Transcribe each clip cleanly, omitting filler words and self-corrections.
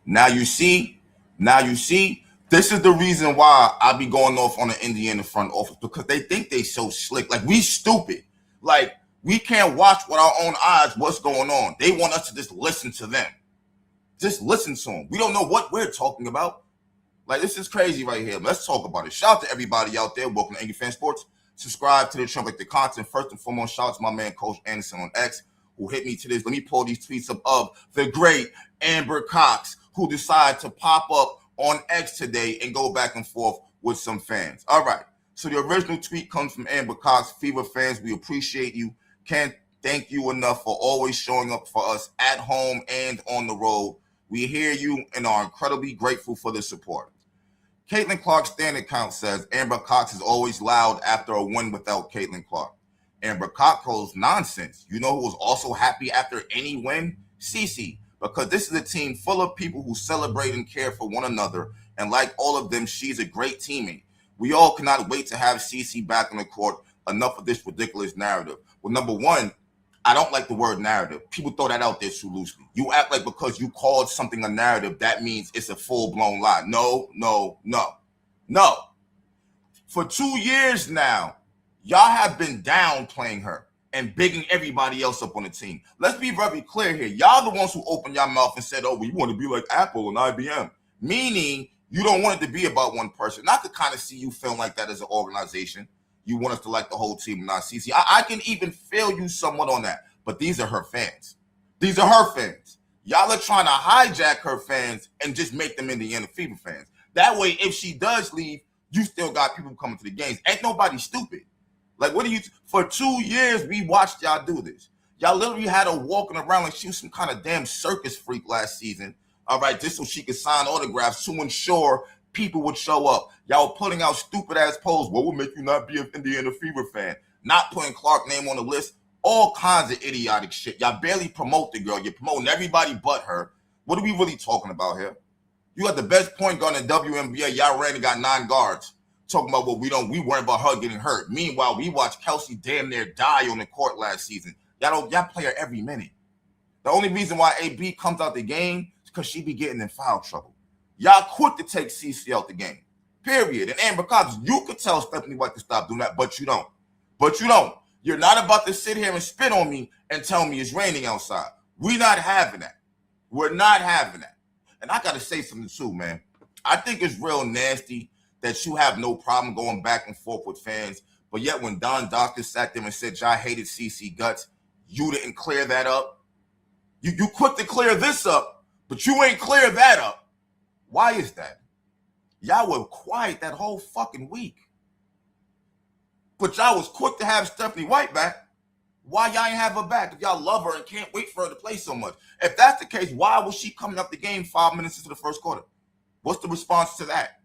Now you see, this is the reason why I be going off on the Indiana front office, because they think they so slick. Like, we stupid. Like, we can't watch with our own eyes what's going on. They want us to just listen to them. Just listen to them. We don't know what we're talking about. Like, this is crazy right here. Let's talk about it. Shout out to everybody out there. Welcome to Angry Fan Sports. Subscribe to the channel, like the content. First and foremost, shout out to my man, Coach Anderson on X, who hit me to this. Let me pull these tweets up of the great Amber Cox, who decided to pop up on X today and go back and forth with some fans. All right. So the original tweet comes from Amber Cox. Fever fans, we appreciate you. Can't thank you enough for always showing up for us at home and on the road. We hear you and are incredibly grateful for the support. Caitlin Clark's stand account says Amber Cox is always loud after a win without Caitlin Clark. Amber Cox calls nonsense. You know who was also happy after any win? Cece. Because this is a team full of people who celebrate and care for one another. And like all of them, she's a great teammate. We all cannot wait to have Cece back on the court. Enough of this ridiculous narrative. Well, number one, I don't like the word narrative. People throw that out there too loosely. You act like because you called something a narrative, that means it's a full-blown lie. No. For 2 years now, y'all have been downplaying her and bigging everybody else up on the team. Let's be very clear here. Y'all the ones who opened your mouth and said, oh, well, you want to be like Apple and IBM. Meaning you don't want it to be about one person. And I could kind of see you feeling like that as an organization. You want us to like the whole team and not CC. I can even feel you somewhat on that. But these are her fans. These are her fans. Y'all are trying to hijack her fans and just make them Indiana Fever fans. That way, if she does leave, you still got people coming to the games. Ain't nobody stupid. Like, what do you... For 2 years, we watched y'all do this. Y'all literally had her walking around like she was some kind of damn circus freak last season. All right, just so she could sign autographs to ensure people would show up. Y'all were putting out stupid-ass polls. What would make you not be an Indiana Fever fan? Not putting Clark's name on the list. All kinds of idiotic shit. Y'all barely promote the girl. You're promoting everybody but her. What are we really talking about here? You got the best point guard in the WNBA. Y'all ran and got 9 guards. Talking about what we worry about her getting hurt. Meanwhile, we watched Kelsey damn near die on the court last season. Y'all play her every minute. The only reason why AB comes out the game is because she be getting in foul trouble. Y'all quick to take CC out the game. Period. And Amber Cox, you could tell Stephanie White to stop doing that, but you don't. You're not about to sit here and spit on me and tell me it's raining outside. We're not having that. We're not having that. And I got to say something too, man. I think it's real nasty that you have no problem going back and forth with fans, but yet when Don Doctor sat there and said y'all hated CC guts, you didn't clear that up. You quick to clear this up, but you ain't clear that up. Why is that? Y'all were quiet that whole fucking week. But y'all was quick to have Stephanie White back. Why y'all ain't have her back if y'all love her and can't wait for her to play so much? If that's the case, why was she coming up the game 5 minutes into the first quarter? What's the response to that?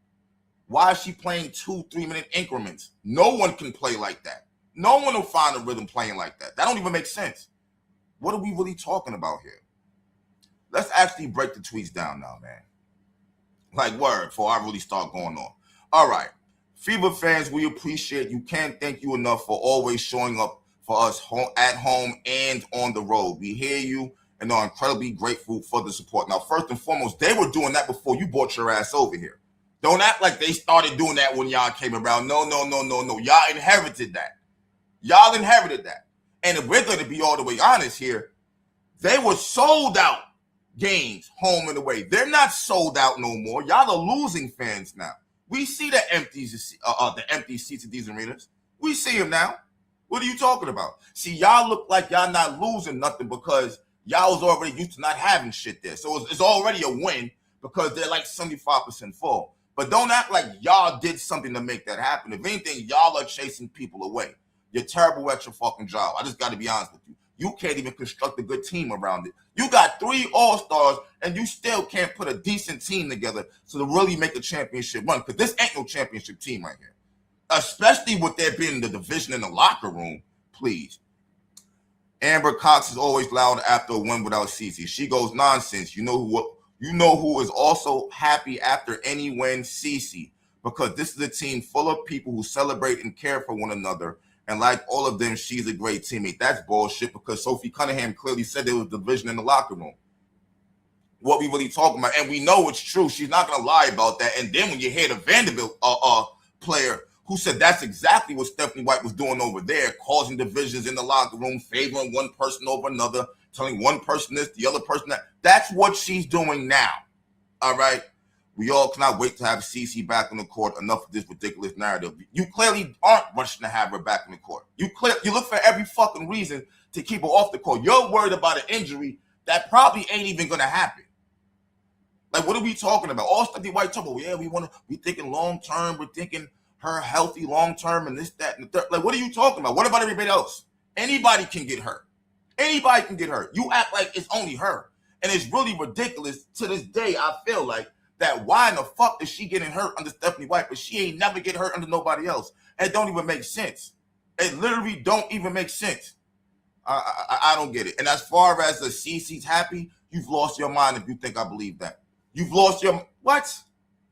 Why is she playing 2-3 minute increments? No one can play like that. No one will find a rhythm playing like that. That don't even make sense. What are we really talking about here? Let's actually break the tweets down now, man. Like word, before I really start going on. All right. Fever fans, we appreciate you. Can't thank you enough for always showing up for us at home and on the road. We hear you and are incredibly grateful for the support. Now, first and foremost, they were doing that before you brought your ass over here. Don't act like they started doing that when y'all came around. No. Y'all inherited that. And if we're going to be all the way honest here, they were sold out games, home and away. They're not sold out no more. Y'all are losing fans now. We see the empty seats at these arenas. We see them now. What are you talking about? See, y'all look like y'all not losing nothing because y'all was already used to not having shit there. So it's already a win because they're like 75% full. But don't act like y'all did something to make that happen. If anything, y'all are chasing people away. You're terrible at your fucking job. I just got to be honest with you. You can't even construct a good team around it. You got 3 all-stars, and you still can't put a decent team together to really make a championship run, because this ain't no championship team right here. Especially with there being the division in the locker room, please. Amber Cox is always loud after a win without CC. She goes nonsense. You know who is also happy after any win? CC. Because this is a team full of people who celebrate and care for one another. And like all of them, she's a great teammate. That's bullshit because Sophie Cunningham clearly said there was division in the locker room. what we really talking about, and we know it's true. She's not gonna lie about that. And then when you hear the Vanderbilt player who said that's exactly what Stephanie White was doing over there, causing divisions in the locker room, favoring one person over another, telling one person this, the other person that. That's what she's doing now. All right. We all cannot wait to have CC back on the court. Enough of this ridiculous narrative. You clearly aren't rushing to have her back on the court. You look for every fucking reason to keep her off the court. You're worried about an injury that probably ain't even gonna happen. Like, what are we talking about? All Stephanie White talking about, yeah, we thinking long term, we're thinking her healthy long term and this, that, and the third. Like, what are you talking about? What about everybody else? Anybody can get hurt. Anybody can get hurt. You act like it's only her. And it's really ridiculous to this day, I feel like, that why in the fuck is she getting hurt under Stephanie White, but she ain't never get hurt under nobody else? It don't even make sense. It literally don't even make sense. I don't get it. And as far as the CC's happy, you've lost your mind if you think I believe that. You've lost your... What?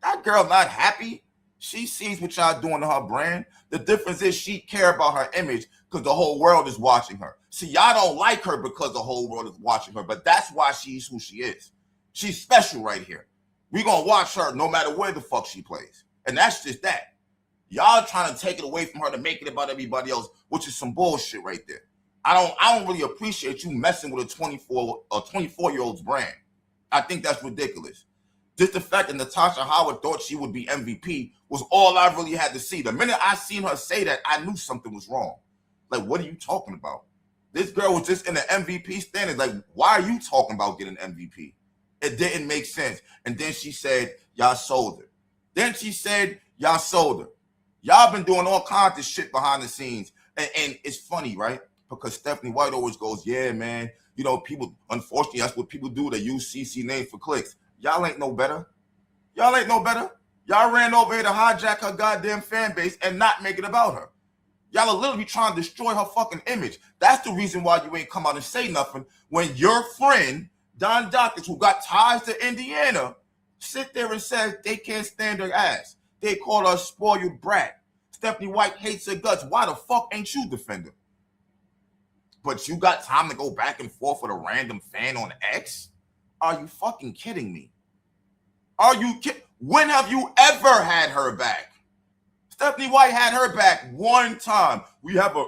That girl not happy. She sees what y'all doing to her brand. The difference is she care about her image because the whole world is watching her. See, y'all don't like her because the whole world is watching her, but that's why she's who she is. She's special right here. We're going to watch her no matter where the fuck she plays. And that's just that. Y'all trying to take it away from her to make it about everybody else, which is some bullshit right there. I don't really appreciate you messing with a 24-year-old's brand. I think that's ridiculous. Just the fact that Natasha Howard thought she would be MVP was all I really had to see. The minute I seen her say that, I knew something was wrong. Like, what are you talking about? This girl was just in the MVP standing. Like, why are you talking about getting MVP? It didn't make sense. And then she said, y'all sold her. Then she said, y'all sold her. Y'all been doing all kinds of shit behind the scenes. And it's funny, right? Because Stephanie White always goes, yeah, man. You know, people, unfortunately, that's what people do. They use CC name for clicks. Y'all ain't no better. Y'all ain't no better. Y'all ran over here to hijack her goddamn fan base and not make it about her. Y'all are literally trying to destroy her fucking image. That's the reason why you ain't come out and say nothing when your friend, Don Dawkins, who got ties to Indiana, sit there and says they can't stand her ass. They call her a spoiled brat. Stephanie White hates her guts. Why the fuck ain't you defender? But you got time to go back and forth with a random fan on X? Are you fucking kidding me? Are you kidding? When have you ever had her back? Stephanie White had her back one time. We have a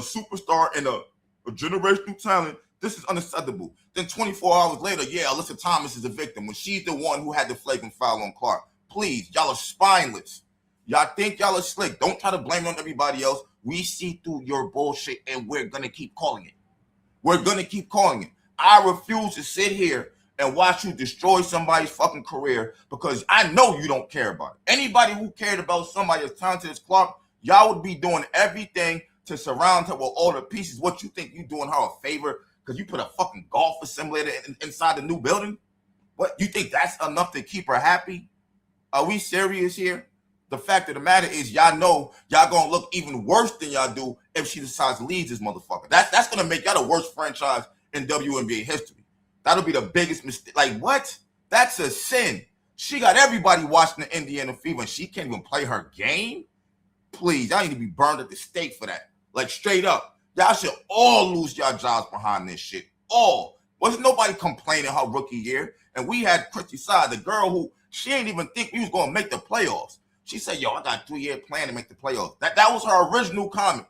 superstar and a generational talent. This is unacceptable. Then 24 hours later, yeah, Alyssa Thomas is a victim when she's the one who had the flagrant foul on Clark. Please, y'all are spineless. Y'all think y'all are slick. Don't try to blame it on everybody else. We see through your bullshit and we're going to keep calling it. We're going to keep calling it. I refuse to sit here and watch you destroy somebody's fucking career because I know you don't care about it. Anybody who cared about somebody as talented as Clark, y'all would be doing everything to surround her with all the pieces. What you think you doing her a favor because you put a fucking golf simulator inside the new building? What, you think that's enough to keep her happy? Are we serious here? The fact of the matter is y'all know y'all gonna look even worse than y'all do if she decides to leave this motherfucker. That's gonna make y'all the worst franchise in WNBA history. That'll be the biggest mistake. Like, what? That's a sin. She got everybody watching the Indiana Fever and she can't even play her game? Please, y'all need to be burned at the stake for that. Like, straight up. Y'all should all lose y'all jobs behind this shit. All. Wasn't nobody complaining her rookie year. And we had Christy Side, the girl who, she ain't even think we was going to make the playoffs. She said, yo, I got a 3-year plan to make the playoffs. That was her original comment.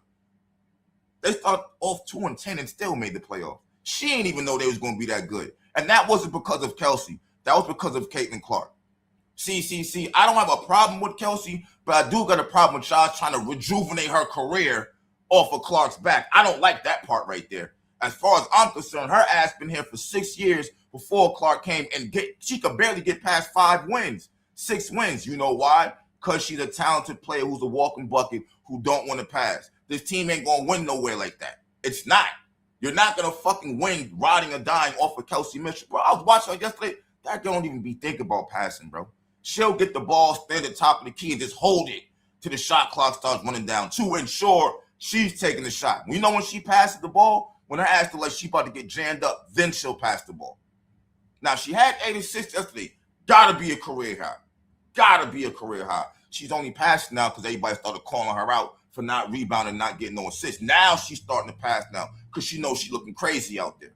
They started off 2-10 and still made the playoffs. She ain't even know they was going to be that good. And that wasn't because of Kelsey. That was because of Caitlin Clark. See, I don't have a problem with Kelsey, but I do got a problem with y'all trying to rejuvenate her career off of Clark's back. I don't like that part right there. As far as I'm concerned, her ass been here for 6 years before Clark came, and she could barely get past 5 wins, 6 wins. You know why? Because she's a talented player who's a walking bucket who don't want to pass. This team ain't going to win nowhere like that. It's not. You're not going to fucking win riding or dying off of Kelsey Mitchell. Bro, I was watching her yesterday. That girl don't even be thinking about passing, bro. She'll get the ball, stand at the top of the key, and just hold it till the shot clock starts running down to ensure she's taking the shot. We know when she passes the ball, when her ass looks like she about to get jammed up, then she'll pass the ball. Now, she had 86 yesterday. Gotta be a career high. Gotta be a career high. She's only passing now because everybody started calling her out for not rebounding, not getting no assists. Now she's starting to pass now because she knows she's looking crazy out there.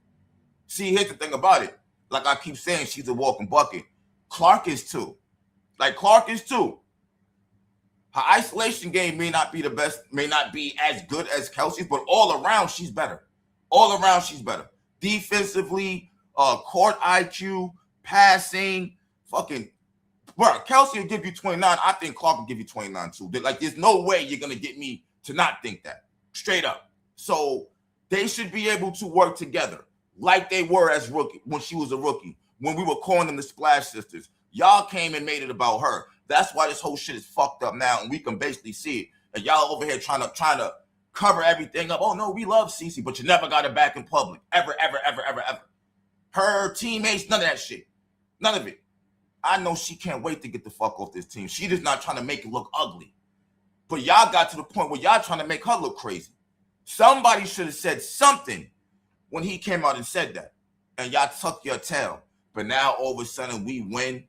See, here's the thing about it. Like I keep saying, she's a walking bucket. Clark is too. Like Clark is too. Her isolation game may not be the best, may not be as good as Kelsey's, but all around she's better. All around she's better. Defensively, court IQ, passing, fucking. Bro, Kelsey will give you 29. I think Clark will give you 29 too. Like, there's no way you're gonna get me to not think that. Straight up. So they should be able to work together like they were as rookie when she was a rookie. When we were calling them the Splash Sisters, y'all came and made it about her. That's why this whole shit is fucked up now, and we can basically see it. And y'all over here trying to cover everything up. Oh no, we love Cece, but you never got her back in public. Ever. Her teammates, none of that shit. None of it. I know she can't wait to get the fuck off this team. She just not trying to make it look ugly. But y'all got to the point where y'all trying to make her look crazy. Somebody should have said something when he came out and said that. And y'all tuck your tail. But now all of a sudden we win.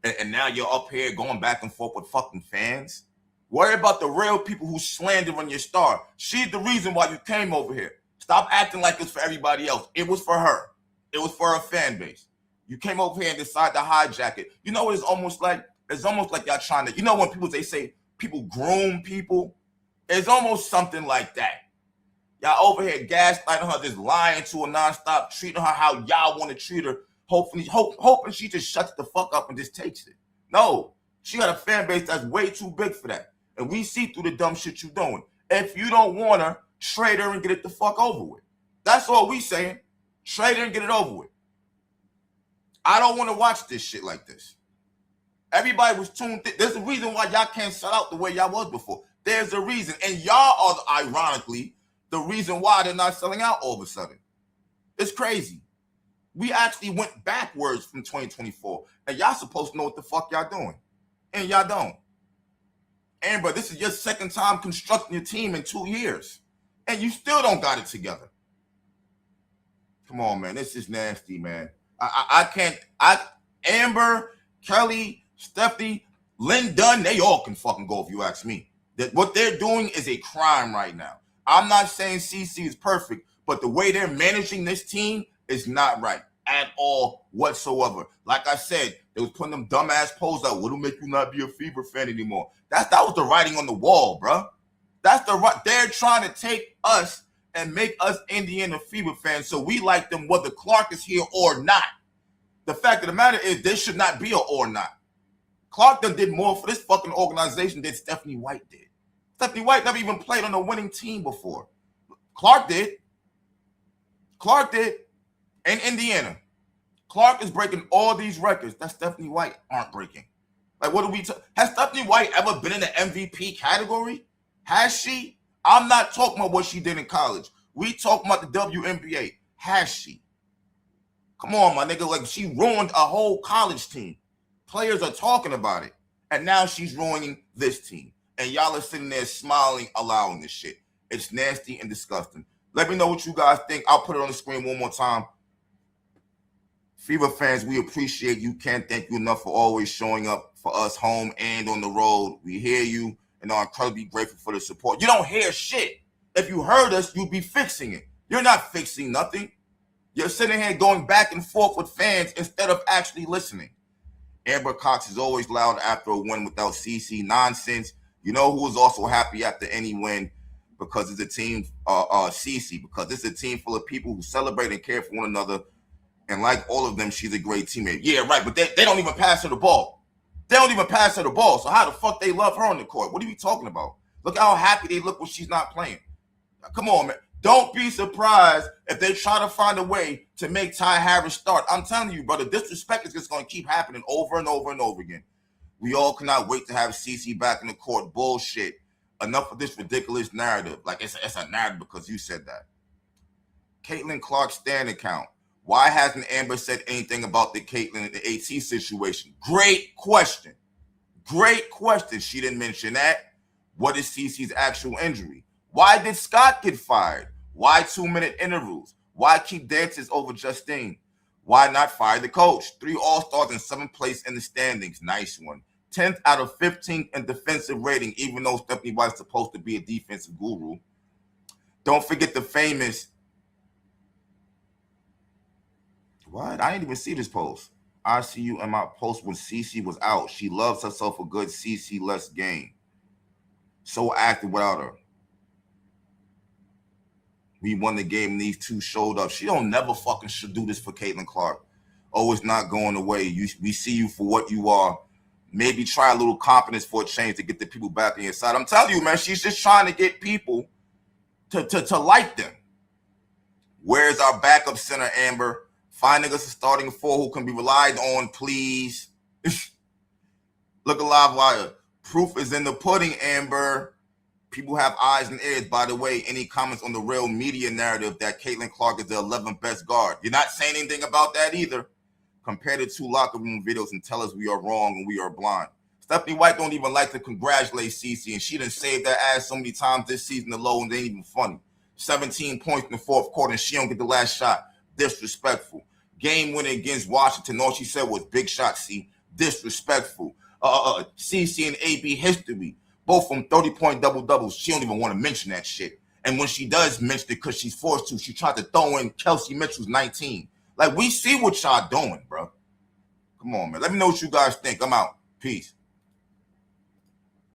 And now you're up here going back and forth with fucking fans. Worry about the real people who slandering your star. She's the reason why you came over here. Stop acting like it's for everybody else. It was for her. It was for her fan base. You came over here and decided to hijack it. You know what it's almost like? It's almost like y'all trying to, you know when people, they say people groom people? It's almost something like that. Y'all over here gaslighting her, just lying to her nonstop, treating her how y'all want to treat her. Hoping she just shuts the fuck up and just takes it. No, she got a fan base that's way too big for that. And we see through the dumb shit you doing. If you don't want her, trade her and get it the fuck over with. That's all we saying. Trade her and get it over with. I don't want to watch this shit like this. Everybody was tuned in. There's a reason why y'all can't sell out the way y'all was before. There's a reason. And y'all are, ironically, the reason why they're not selling out all of a sudden. It's crazy. We actually went backwards from 2024. And y'all supposed to know what the fuck y'all doing. And y'all don't. Amber, this is your second time constructing your team in 2 years. And you still don't got it together. Come on, man. This is nasty, man. I can't. Amber, Kelly, Stephanie, Lynn Dunn, they all can fucking go if you ask me. That what they're doing is a crime right now. I'm not saying CC is perfect, but the way they're managing this team is not right at all whatsoever. Like I said, they was putting them dumbass polls out. What'll make you not be a Fever fan anymore? That was the writing on the wall, bro. That's the right. They're trying to take us and make us Indiana Fever fans so we like them whether Clark is here or not. The fact of the matter is there should not be a or not. Clark done did more for this fucking organization than Stephanie White did. Stephanie White never even played on a winning team before. Clark did. Clark did. In Indiana. Clark is breaking all these records that Stephanie White aren't breaking. Like, what do we has Stephanie White ever been in the MVP category? Has she? I'm not talking about what she did in college. We talking about the WNBA. Has she? Come on, my nigga. Like, she ruined a whole college team. Players are talking about it. And now she's ruining this team. And y'all are sitting there smiling, allowing this shit. It's nasty and disgusting. Let me know what you guys think. I'll put it on the screen one more time. Fever fans, we appreciate you. Can't thank you enough for always showing up for us home and on the road. We hear you and are incredibly grateful for the support. You don't hear shit. If you heard us, you'd be fixing it. You're not fixing nothing. You're sitting here going back and forth with fans instead of actually listening. Amber Cox is always loud after a win without CC nonsense. You know who is also happy after any win? Because it's a team, CC, because it's a team full of people who celebrate and care for one another. And like all of them, she's a great teammate. Yeah, right, but they don't even pass her the ball. They don't even pass her the ball. So how the fuck they love her on the court? What are you talking about? Look how happy they look when she's not playing. Come on, man. Don't be surprised if they try to find a way to make Ty Harris start. I'm telling you, brother, disrespect is just going to keep happening over and over and over again. We all cannot wait to have CC back in the court. Bullshit. Enough of this ridiculous narrative. Like, it's a narrative because you said that. Caitlin Clark's stand account. Why hasn't Amber said anything about the Caitlin and the AT situation? Great question. Great question. She didn't mention that. What is CC's actual injury? Why did Scott get fired? Why 2-minute intervals? Why keep dances over Justine? Why not fire the coach? 3 All-Stars and 7th place in the standings. Nice one. 10th out of 15th in defensive rating, even though Stephanie White's supposed to be a defensive guru. Don't forget the famous What? I didn't even see this post. I see you in my post when Cece was out. She loves herself a good Cece less game. So active without her. We won the game and these two showed up. She don't never fucking should do this for Caitlin Clark. Oh, it's not going away. We see you for what you are. Maybe try a little confidence for a change to get the people back on your side. I'm telling you, man, she's just trying to get people to like them. Where's our backup center, Amber? Finding us a starting four who can be relied on, please. Look alive, wire. Proof is in the pudding, Amber. People have eyes and ears. By the way, any comments on the real media narrative that Caitlin Clark is the 11th best guard? You're not saying anything about that either. Compare the two locker room videos and tell us we are wrong and we are blind. Stephanie White don't even like to congratulate Cece, and she done saved that ass so many times this season alone, and they ain't even funny. 17 points in the fourth quarter, and she don't get the last shot. Disrespectful. Game winner against Washington, all she said was big shot, C. Disrespectful. Cece and AB history. Both from 30-point double-doubles. She don't even want to mention that shit. And when she does mention it because she's forced to, she tried to throw in Kelsey Mitchell's 19. Like, we see what y'all doing, bro. Come on, man. Let me know what you guys think. I'm out. Peace.